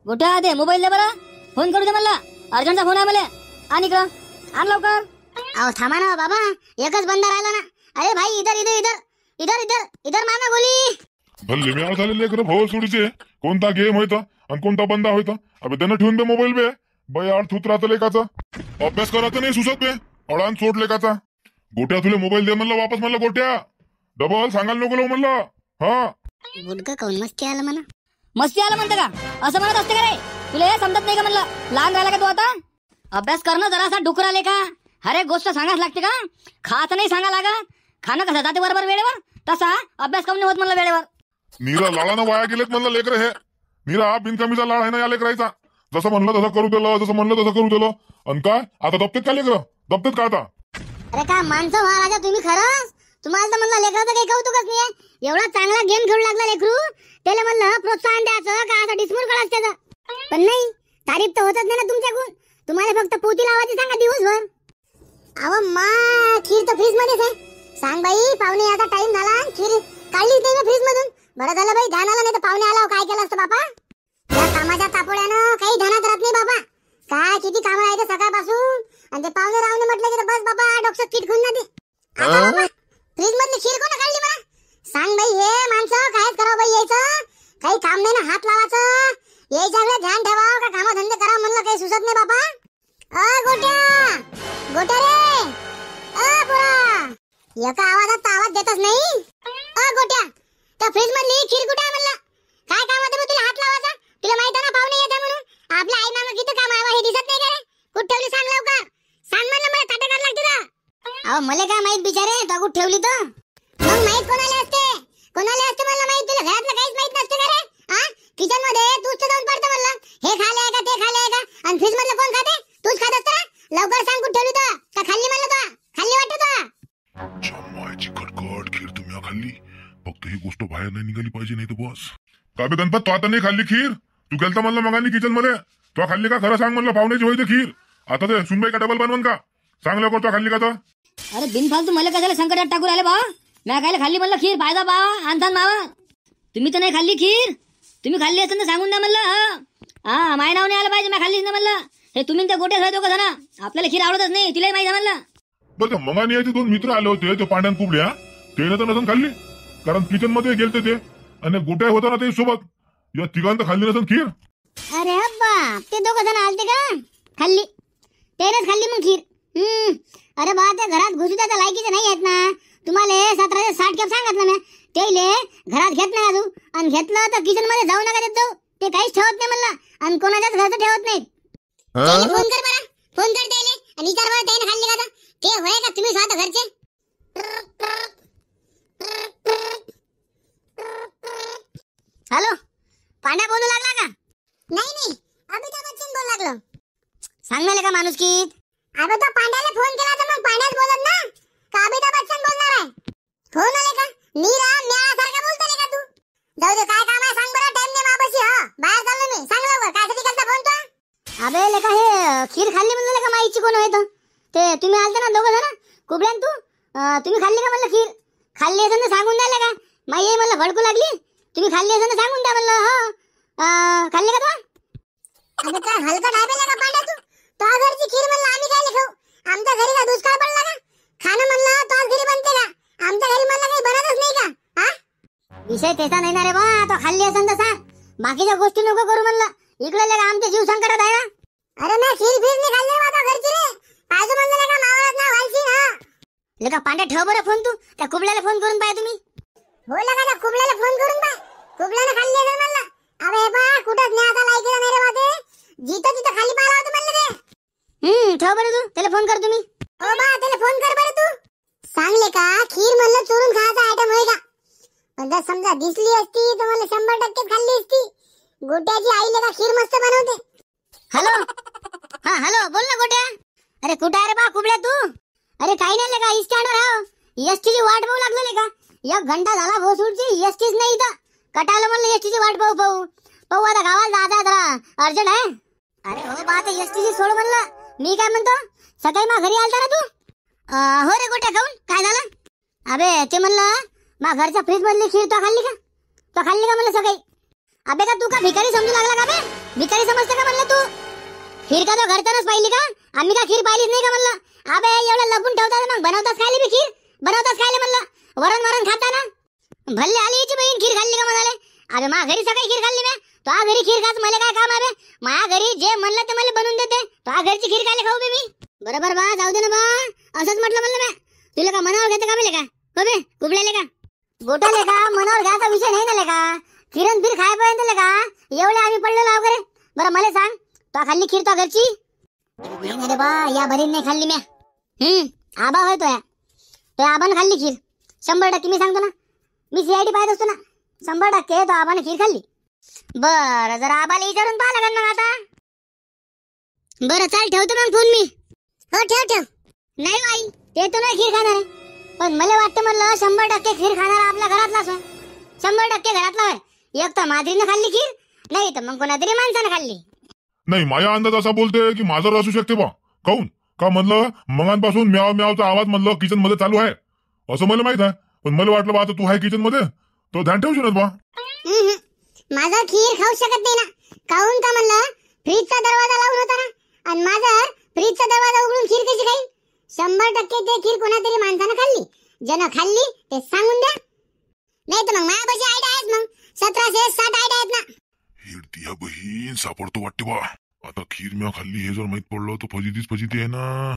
गोट्या दे मोबाईल दे बरं, फोन करू दे मला, अर्जंटचा फोन आहे मला. आणि का आण लवकर. अहो थांबा ना बाबा, एकच बंदा राहिला ना. अरे भाई इधर इधर इधर इधर इधर इधर माना गोली. भल्ले मी झाले लेकर भाऊ सोडीचे कोणता गेम होता आणि कोणता बंदा होता. अबे त्यांना ठेवून दे मोबाईल बे. बाई आड थूत राहतं लेकाचा, अभ्यास करायचा नाही सुसत बे. अडान सोड लेकाचा. गोट्या तुले मोबाईल दे म्हणलं वापस, म्हणलं गोट्या डबल सांगायला नको म्हणलं. हा गुडका काऊन मस्ती आलं म्हणा. मस्ती आलं म्हणते का, असं म्हणत असते का रे? तुला हे समजत नाही का म्हणलं? लहान राहिला का तू आता? अभ्यास करणं जरासा डुकर आले का? हर एक गोष्ट सांगाच लागते का? खात नाही सांगा लागत. खाणं कसं जाते बरोबर वेळेवर, तसा अभ्यास कमी होत म्हणलं वेळेवर. नीरा लाडानं वाया गेलेत म्हणलं लेकर हे. नीरा हा बिनकमीचा लाड आहे ना या लेकरायचा. जसं म्हणलं तसं करू दिलं, जसं म्हणलं तसं करू दिलं. आणि काय आता दबतेत का लेकर? दबतेत का आता? अरे का माणसं व्हा राजा तुम्ही. खरंच तुम्हाला तर म्हणलं लेकराचं काही कौतुकच नाहीये. एवढा चांगला गेम खेळू लागला लेकरू, त्याला म्हणलं प्रोत्साहन द्यायचं का असं डिसमूर करायचं त्याचं. पण नाही, तारीफ तर होतच नाही ना तुमच्याकडून. तुम्हाला फक्त पोती लावायची सांगा दिवसभर. अहो मा खीर तर फ्रीज मध्येच आहे. सांग बाई पाहुणे याचा टाइम झाला, खीर काढलीच नाही ना फ्रीज मधून. बरं झालं बाई ध्यान आलं, नाही तर पाहुणे आला काय केलं असतं बापा. या कामाच्या तापोड्यानं काही ध्यानात राहत नाही बाबा. काय किती कामं आहेत सकाळपासून, आणि ते पाहुणे रावणे म्हटलं की बस बाबा डॉक्टर किट घेऊन जाते. फ्रीज मधली खीर कोण काढली मला सांग बाई. हे माणसं कायच करावं बाई, यायचं काही काम नाही ना, हात लावायचं, यायच्याकडे ध्यान ठेवावं का कामं धंदे करा म्हणलं काही सुचत नाही बाबा. गोट्या गोट्या रे, पोरा एका आवाजात आवाज देतच नाही. गोट्या त्या फ्रीज मधली खीर कुठे आहे म्हणलं? काय काम होतं तुला हात लावायचा? तुला माहित आहे ना पाहुणे येतात म्हणून. आपल्या आई मागं किती काम आहे हे दिसत नाही का रे? कुठे ठेवली सांग लवकर. सांग म्हणलं मला ताटे काढ लागते ना. अहो मला काय माहित बिचारे तो कुठे ठेवली तर. मग माहित कोणाला असते? कोणाला असते म्हणलं माहित? तुला घरातलं काहीच माहित नसते का रे? हा किचन मध्ये तूच तर जाऊन पडतं म्हणलं. हे खाले का ते खाले का, आणि फ्रीज मधलं कोण खाते? तूच खात असतं ना. लवकर सांग कुठे ठेवली तर. का खाल्ली म्हणलं तो? खाल्ली वाटतं तो. जमायची कटकट खीर तुम्ही खाल्ली. फक्त ही गोष्ट बाहेर नाही निघाली पाहिजे, नाही तर बस. का बे गणपत, तू आता नाही खाल्ली खीर? तू गेलता म्हणलं मगानी किचन मध्ये, तू खाल्ली का? खरं सांग म्हणलं, पाहुण्याची होईल खीर. आता ते सुनबाई का डबल बनवून का सांग लवकर, तू खाल्ली का? तर अरे बिनफालतू मला कशाला संकटात टाकू राहिले बा? मी काय खाल्ली म्हणलं खीर? फायदा बा आणतान मावा. तुम्ही तर नाही खाल्ली खीर. तुम्ही खाल्ली असेल तर सांगून द्या म्हणलं. हा माय नाव नाही आलं पाहिजे, मी खाल्लीच ना म्हणलं. हे तुम्ही त्या गोट्या दोघं जण, आपल्याला खीर आवडतच नाही, तिलाही माहिती म्हणलं. बरं मगानी याचे दोन मित्र आले होते ते पांड्यान कुबड्या, ते तर नसन खाल्ली, कारण किचन मध्ये गेलते ते, आणि गोट्या होता ना ते सोबत. या तिघांत खाल्ली नसन खीर. अरे अब्बा ते दोघं जण आलते का? खाल्ली तेच खाल्ली मग खीर. अरे बा त्या घरात घुसू त्याच्या लायकीचे नाही आहेत ना. तुम्हाला 1760 खेप सांगितलं ना. तेले घरात घेत नाही अजून, आणि घेतलं तर किचन मध्ये जाऊ नका देत जाऊ. ते काहीच ठेवत नाही म्हणलं, आणि कोणाच्याच घरचं ठेवत नाही. फोन कर बरं, फोन कर त्याले आणि विचार बरं त्याने खाल्ली का? ते होय का तुम्ही स्वतः घरचे? हॅलो पांड्या बोलू लागला का? नाही अमिताभ बच्चन बोल लागलो. सांग मला का माणूस की? अगं तो पांड्याला फोन केला तर मग पांड्याच बोलत ना का अमिताभ बच्चन बोलणार आहे? फोन आले का? नीरा म्यासारखा बोलतो का तू? जाऊ दे काय काम आहे सांग बरं. टाइम दे मापाशी. हा बाहेर चाललो मी. सांग लवकर कायसाठी केलता फोन तो? अबे लेका हे खीर खाल्ली म्हणलं लेका माईची कोण होय तो? ते तुम्ही आलते ना दोघं जण कुबड्यान तू, तुम्ही खाल्ली का म्हणलं खीर? खाल्ली असेल तर सांगून द्यायला का? माई ये म्हणलं भडकू लागली. तुम्ही खाल्ली असेल तर सांगून द्या म्हणलं. हा खाल्ली का तू? अरे काय हलका डायबेला का पांड्या तू? तो घरची खीर म्हणलं आम्ही काय खाऊ? आमच्या घरी का दुष्काळ पडला का? खाणं म्हणलं तो घरी बनते का? आमच्या घरी म्हणलं काही बनतच नाही का? हा विषय त्याचा नाही ना रे बा. तो खाल्ली असेल तर सांग, बाकीच्या गोष्टी नको करू म्हणलं. इकडे लेका आमचे जीव संकटात आहे ना. अरे ना खीर नाही खाल्ली माझा घरची रे. पाहिजे म्हणलं का मावळत ना व्हायची ना. लेका पांड्या ठेव बरं फोन. तू त्या कुबल्याला फोन करून पाय तुम्ही. हो लगा त्या कुबल्याला फोन करून पाय. कुबल्याने खाल्ली असेल म्हणलं. अरे बा कुठंच नाही आता लायकीला नाही रे बाते. जिथं तिथं खाली पाहिला होतं म्हणलं रे. ठेव बरं तू त्याला फोन कर तुम्ही. हो बा त्याला फोन कर बरं तू. सांगले का खीर म्हणलं चोरून खायचा आयटम होय का? पण जर समजा दिसली असती तर मला 100% खाल्ली असती. गोट्याची आई लेका खीर मस्त बनवते. हॅलो हा हॅलो बोल ना गोट्या. अरे कुठे आहे रे बा कुबड्या तू? अरे काही नाही लेका स्टँडवर आहो. एसटीची वाट पाहू लागलो लेका. 1 घंटा झाला भोसूरची एसटीच नाही इथं. कटाला म्हणलं एसटीची वाट पाहू आता गावाला जायचं जरा अर्जंट आहे. अरे हो बा आता एसटीची सोड म्हणलं. मी काय म्हणतो सकाळी मा घरी आलता ना तू? हो रे गोट्या खाऊन काय झालं? अबे ते म्हणलं मा घरच्या फ्रीज मधली खीर तो खाल्ली का? तो खाल्ली का म्हणलं सकाळी? अबे का तू का भिकारी समजू लागला का बे? भिकारी समजते का म्हणलं तू? खीर का तो घरच्यानंच पाहिली का? आम्ही का खीर पाहिलीच नाही का म्हणलं? अबे एवढं लपून ठेवतात मग बनवताच खायली बी खीर? बनवताच खायले म्हणलं? वरण वरण खाता ना? भल्ले आली हिची बहीण खीर खाल्ली का म्हणाले? अबे मा घरी सकाळी खीर खाल्ली मी. तो घरी खीर खात मला काय काम आहे? माझ्या घरी जे म्हणलं ते मला बनवून देते. तो घरची खीर खायला खाऊ बे मी. बरोबर बा, जाऊ दे ना बा. असंच म्हटलं म्हणलं मी. तुला का मनावर घेते का बे का? हो बे कुबल्याले का? गोटाले का मनावर घ्यायचा विषय नाही ना का? खीरन खीर खायपर्यंत का एवढे आम्ही पडलेलो वगैरे. बरं मला सांग, तो खाल्ली खीर तो घरची? नाही रे बा, या भरीन नाही खाल्ली मी. आबा होय तो या. तो आबाने खाल्ली खीर 100%. मी सांगतो ना, मी सीआयडी पाहत असतो ना. 100% तो आबाने खीर खाल्ली. बरं जरा आबाला विचारून पाहा लागेल मग आता. बरं चाल, ठेवतो मग फोन मी. हो ठेव ठेव. नाही आई, ते तो नाही खीर खाणार आहे. पण मला वाटतं म्हणलं 100% खीर खाणारा आपल्या घरातलाच होय. 100% घरातला होय. एक तर माधुरीनं खाल्ली खीर, नाही तर मग कोणातरी माणसानं खाल्ली. नाही, माझा अंदाज असा बोलते की माझं असू शकते बा. काऊन का म्हणलं मगांपासून म्याव म्यावचा आवाज म्हणलं किचन मध्ये चालू आहे असं मला माहित आहे. पण मला वाटलं बा आता तू आहे किचन मध्ये, तो ध्यान ठेवशील बा. माझा खीर खाऊ शकत नाही ना. काऊन का म्हणलं फ्रीजचा दरवाजा लावून होता ना, आणि माझा फ्रीजचा दरवाजा उघडून खीर कशी खाईल? 100% ते खीर कोणातरी माणसानं खाल्ली. ज्यानं खाल्ली ते सांगून द्या. नाही तर मग माझ्यापाशी आयडिया आहेत, मग 1760 आयडिया आहेत ना. हिरती बहीण सापडतो वाटते बा. आता खीर म्या खाल्ली हे जर माहित पडलं तर फजितीच फजिती आहे ना.